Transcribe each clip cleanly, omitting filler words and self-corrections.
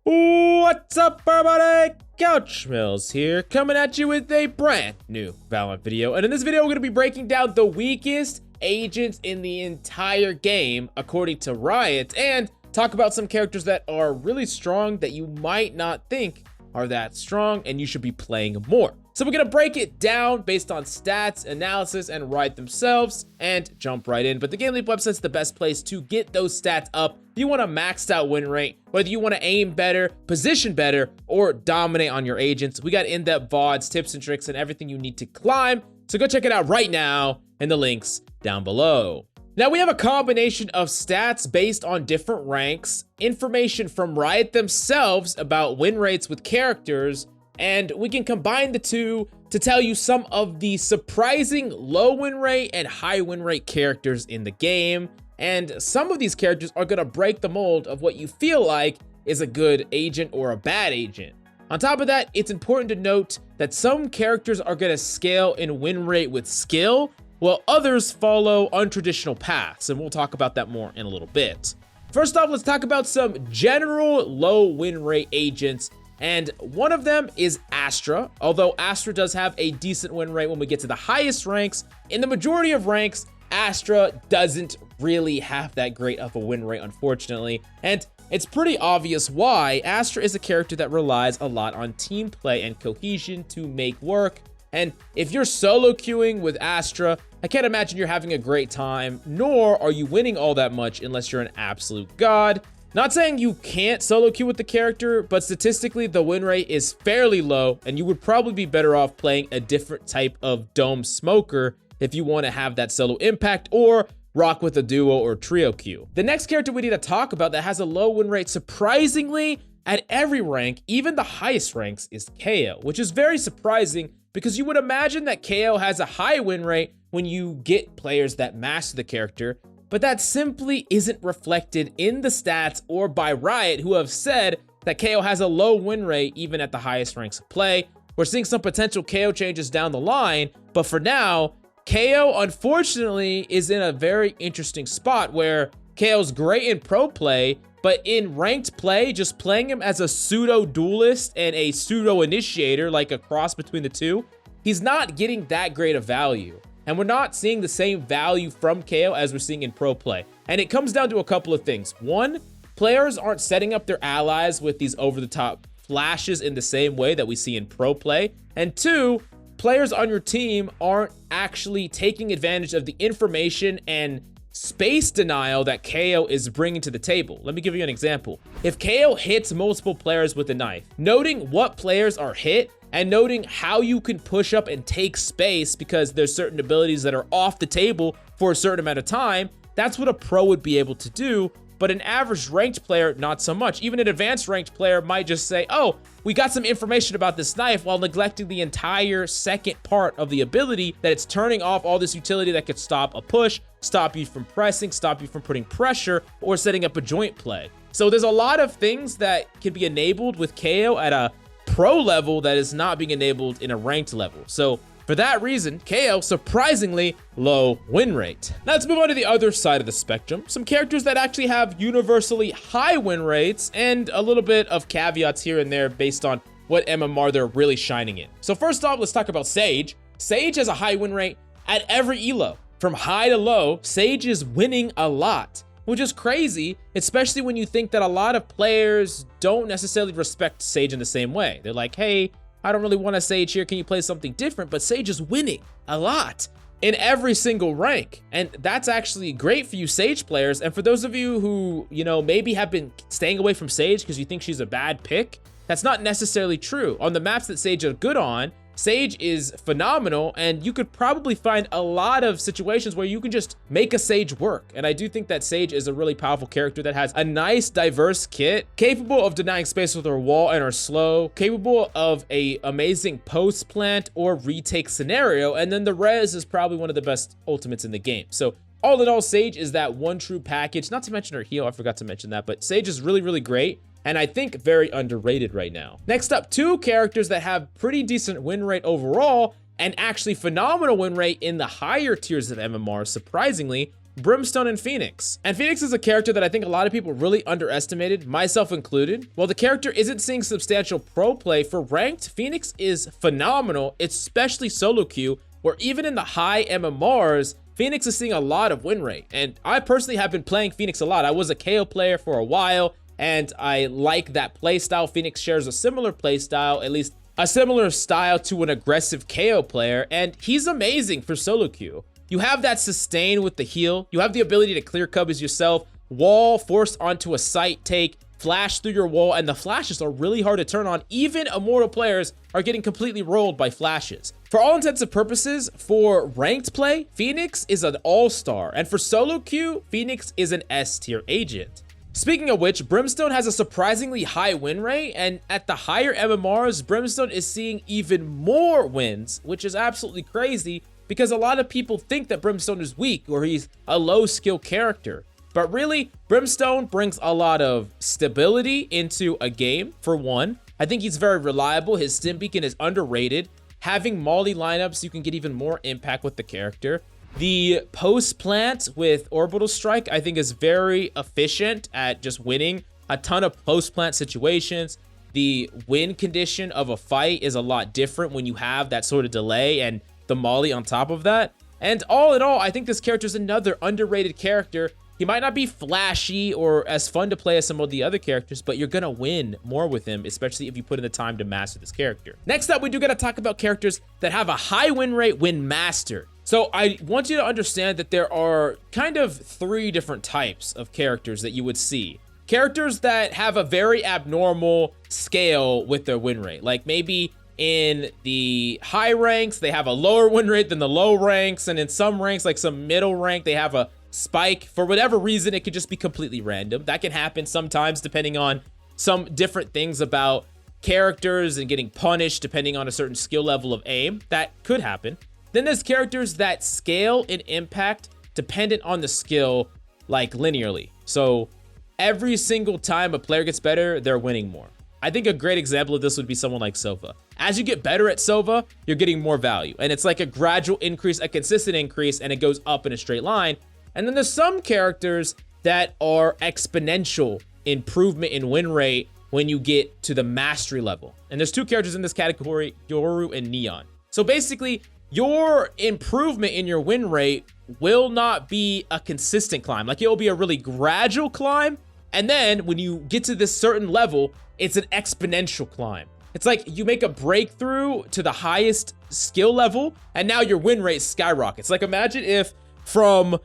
What's up, everybody? Couch Mills here, coming at you with a brand new Valorant video. And in this video, we're going to be breaking down the weakest agents in the entire game, according to Riot, and talk about some characters that are really strong that you might not think are that strong and you should be playing more. So we're going to break it down based on stats, analysis, and Riot themselves, and jump right in. But the Game Leap website is the best place to get those stats up. If you want a maxed out win rate, whether you want to aim better, position better, or dominate on your agents, we got in-depth VODs, tips and tricks, and everything you need to climb. So go check it out right now in the links down below. Now we have a combination of stats based on different ranks, information from Riot themselves about win rates with characters, and we can combine the two to tell you some of the surprising low win rate and high win rate characters in the game. And some of these characters are going to break the mold of what you feel like is a good agent or a bad agent. On top of that, it's important to note that some characters are going to scale in win rate with skill, while others follow untraditional paths, and we'll talk about that more in a little bit. First off, let's talk about some general low win rate agents, and one of them is Astra. Although Astra does have a decent win rate when we get to the highest ranks, in the majority of ranks, Astra doesn't really have that great of a win rate, unfortunately, and it's pretty obvious why. Astra is a character that relies a lot on team play and cohesion to make work. And if you're solo queuing with Astra, I can't imagine you're having a great time, nor are you winning all that much unless you're an absolute god. Not saying you can't solo queue with the character, but statistically the win rate is fairly low, and you would probably be better off playing a different type of dome smoker if you want to have that solo impact or rock with a duo or trio queue. The next character we need to talk about that has a low win rate surprisingly at every rank, even the highest ranks, is KO, which is very surprising because you would imagine that KO has a high win rate when you get players that master the character, but that simply isn't reflected in the stats or by Riot, who have said that KO has a low win rate even at the highest ranks of play. We're seeing some potential KO changes down the line, but for now, KO unfortunately is in a very interesting spot where KO's great in pro play, but in ranked play, just playing him as a pseudo duelist and a pseudo initiator, like a cross between the two, he's not getting that great of value. And we're not seeing the same value from KO as we're seeing in pro play. And it comes down to a couple of things. One, players aren't setting up their allies with these over-the-top flashes in the same way that we see in pro play. And two, players on your team aren't actually taking advantage of the information and space denial that KO is bringing to the table. Let me give you an example. If KO hits multiple players with a knife, noting what players are hit and noting how you can push up and take space because there's certain abilities that are off the table for a certain amount of time, that's what a pro would be able to do. But an average ranked player, not so much. Even an advanced ranked player might just say, oh, we got some information about this knife, while neglecting the entire second part of the ability that it's turning off all this utility that could stop a push, stop you from pressing, stop you from putting pressure, or setting up a joint play. So there's a lot of things that can be enabled with KO at a pro level that is not being enabled in a ranked level. So for that reason, KO surprisingly low win rate. Now let's move on to the other side of the spectrum. Some characters that actually have universally high win rates and a little bit of caveats here and there based on what MMR they're really shining in. So first off, let's talk about Sage. Sage has a high win rate at every elo. From high to low, Sage is winning a lot, which is crazy, especially when you think that a lot of players don't necessarily respect Sage in the same way. They're like, hey, I don't really want a Sage here. Can you play something different? But Sage is winning a lot in every single rank. And that's actually great for you Sage players. And for those of you who, maybe have been staying away from Sage because you think she's a bad pick, that's not necessarily true. On the maps that Sage are good on, Sage is phenomenal, and you could probably find a lot of situations where you can just make a Sage work. And I do think that Sage is a really powerful character that has a nice, diverse kit, capable of denying space with her wall and her slow, capable of a amazing post plant or retake scenario, and then the res is probably one of the best ultimates in the game. So all in all, Sage is that one true package, not to mention her heal, I forgot to mention that, but Sage is really, really great. And I think very underrated right now. Next up, two characters that have pretty decent win rate overall and actually phenomenal win rate in the higher tiers of MMR, surprisingly, Brimstone and Phoenix. And Phoenix is a character that I think a lot of people really underestimated, myself included. While the character isn't seeing substantial pro play for ranked, Phoenix is phenomenal, especially solo queue, where even in the high MMRs, Phoenix is seeing a lot of win rate. And I personally have been playing Phoenix a lot. I was a KO player for a while, and I like that playstyle. Phoenix shares a similar playstyle, at least a similar style to an aggressive KO player, and he's amazing for solo queue. You have that sustain with the heal. You have the ability to clear covers yourself, wall forced onto a sight take, flash through your wall, and the flashes are really hard to turn on. Even immortal players are getting completely rolled by flashes. For all intents and purposes, for ranked play, Phoenix is an all-star, and for solo queue, Phoenix is an S-tier agent. Speaking of which, Brimstone has a surprisingly high win rate, and at the higher MMRs, Brimstone is seeing even more wins, which is absolutely crazy because a lot of people think that Brimstone is weak or he's a low skill character. But really, Brimstone brings a lot of stability into a game, for one. I think he's very reliable. His stim beacon is underrated. Having Molly lineups, you can get even more impact with the character. The post plant with Orbital Strike, I think, is very efficient at just winning a ton of post plant situations. The win condition of a fight is a lot different when you have that sort of delay and the Molly on top of that. And all in all, I think this character is another underrated character. He might not be flashy or as fun to play as some of the other characters, but you're gonna win more with him, especially if you put in the time to master this character. Next up, we do gotta talk about characters that have a high win rate when mastered. So I want you to understand that there are kind of 3 different types of characters that you would see. Characters that have a very abnormal scale with their win rate. Like maybe in the high ranks, they have a lower win rate than the low ranks. And in some ranks, like some middle rank, they have a spike. For whatever reason, it could just be completely random. That can happen sometimes depending on some different things about characters and getting punished depending on a certain skill level of aim. That could happen. Then there's characters that scale in impact dependent on the skill, like linearly. So every single time a player gets better, they're winning more. I think a great example of this would be someone like Sova. As you get better at Sova, you're getting more value. And it's like a gradual increase, a consistent increase, and it goes up in a straight line. And then there's some characters that are exponential improvement in win rate when you get to the mastery level. And there's 2 characters in this category, Yoru and Neon. So basically, your improvement in your win rate will not be a consistent climb. Like, it will be a really gradual climb. And then when you get to this certain level, it's an exponential climb. It's like you make a breakthrough to the highest skill level, and now your win rate skyrockets. Like, imagine if from,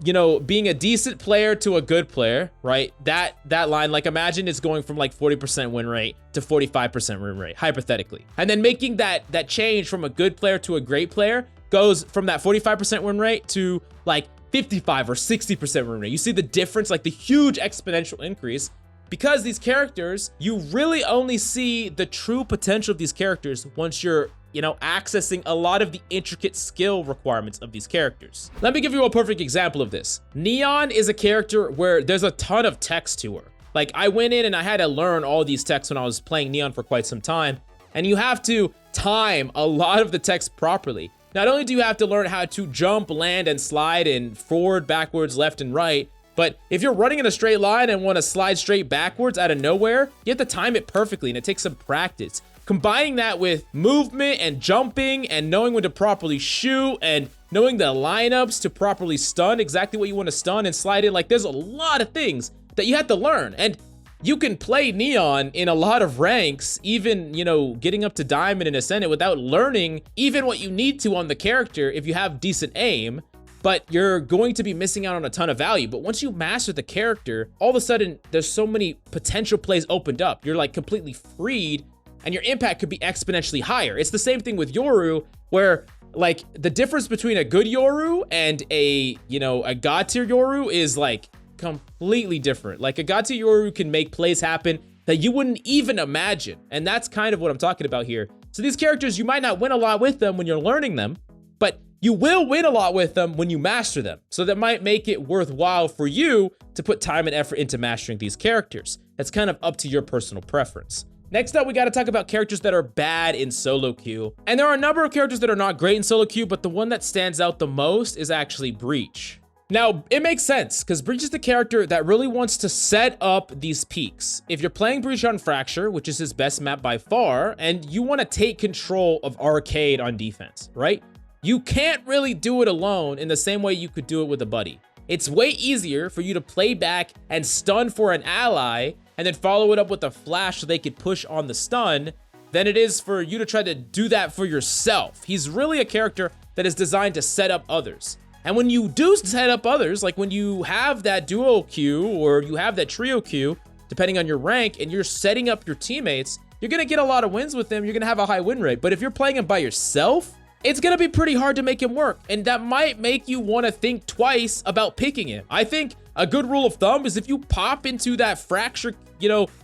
you know, being a decent player to a good player, right? That line, like, imagine it's going from like 40% win rate to 45% win rate, hypothetically. And then making that change from a good player to a great player goes from that 45% win rate to like 55 or 60% win rate. You see the difference, like the huge exponential increase. Because these characters, you really only see the true potential of these characters once you're, you know, accessing a lot of the intricate skill requirements of these characters. Let me give you a perfect example of this. Neon is a character where there's a ton of text to her. Like, I went in and I had to learn all these texts when I was playing Neon for quite some time, and you have to time a lot of the text properly. Not only do you have to learn how to jump, land, and slide and forward, backwards, left, and right, but if you're running in a straight line and want to slide straight backwards out of nowhere, you have to time it perfectly, and it takes some practice. Combining that with movement and jumping and knowing when to properly shoot and knowing the lineups to properly stun exactly what you want to stun and slide in, like, there's a lot of things that you have to learn. And you can play Neon in a lot of ranks, even, you know, getting up to Diamond and Ascendant without learning even what you need to on the character if you have decent aim. But you're going to be missing out on a ton of value. But once you master the character, all of a sudden, there's so many potential plays opened up. You're like completely freed, and your impact could be exponentially higher. It's the same thing with Yoru, where like the difference between a good Yoru and a, you know, a god tier Yoru is like completely different. Like, a god tier Yoru can make plays happen that you wouldn't even imagine. And that's kind of what I'm talking about here. So these characters, you might not win a lot with them when you're learning them, but you will win a lot with them when you master them. So that might make it worthwhile for you to put time and effort into mastering these characters. That's kind of up to your personal preference. Next up, we got to talk about characters that are bad in solo queue. And there are a number of characters that are not great in solo queue, but the one that stands out the most is actually Breach. Now, it makes sense because Breach is the character that really wants to set up these peaks. If you're playing Breach on Fracture, which is his best map by far, and you want to take control of Arcade on defense, right? You can't really do it alone in the same way you could do it with a buddy. It's way easier for you to play back and stun for an ally and then follow it up with a flash so they could push on the stun than it is for you to try to do that for yourself. He's really a character that is designed to set up others. And when you do set up others, like when you have that duo queue or you have that trio queue, depending on your rank, and you're setting up your teammates, you're gonna get a lot of wins with them. You're gonna have a high win rate. But if you're playing him by yourself, it's gonna be pretty hard to make him work. And that might make you wanna think twice about picking him. I think a good rule of thumb is if you pop into that Fracture,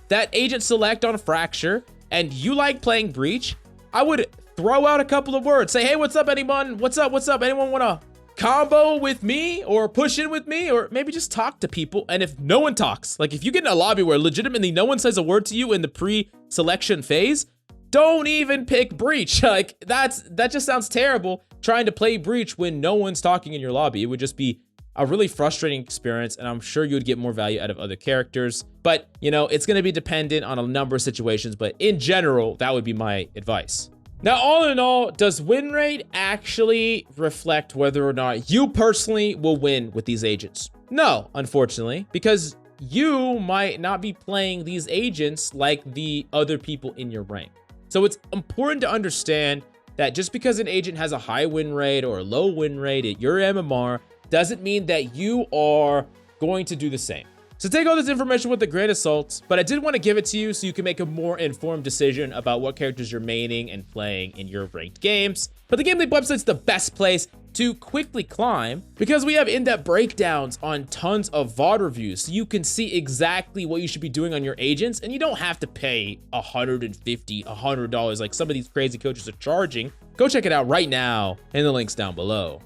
that agent select on Fracture, and you like playing Breach, I would throw out a couple of words. Say, hey, what's up, anyone? What's up? What's up? Anyone wanna combo with me or push in with me? Or maybe just talk to people. And if no one talks, like if you get in a lobby where legitimately no one says a word to you in the pre-selection phase, don't even pick Breach. Like that just sounds terrible, trying to play Breach when no one's talking in your lobby. It would just be a really frustrating experience, and I'm sure you would get more value out of other characters. But it's going to be dependent on a number of situations, but in general, that would be my advice. Now, all in all, does win rate actually reflect whether or not you personally will win with these agents? No, unfortunately, because you might not be playing these agents like the other people in your rank. So it's important to understand that just because an agent has a high win rate or a low win rate at your MMR doesn't mean that you are going to do the same. So take all this information with a grain of salt, but I did want to give it to you so you can make a more informed decision about what characters you're maining and playing in your ranked games. But the Game Leap website's the best place to quickly climb because we have in-depth breakdowns on tons of VOD reviews so you can see exactly what you should be doing on your agents, and you don't have to pay $150, $100 like some of these crazy coaches are charging. Go check it out right now in the links down below.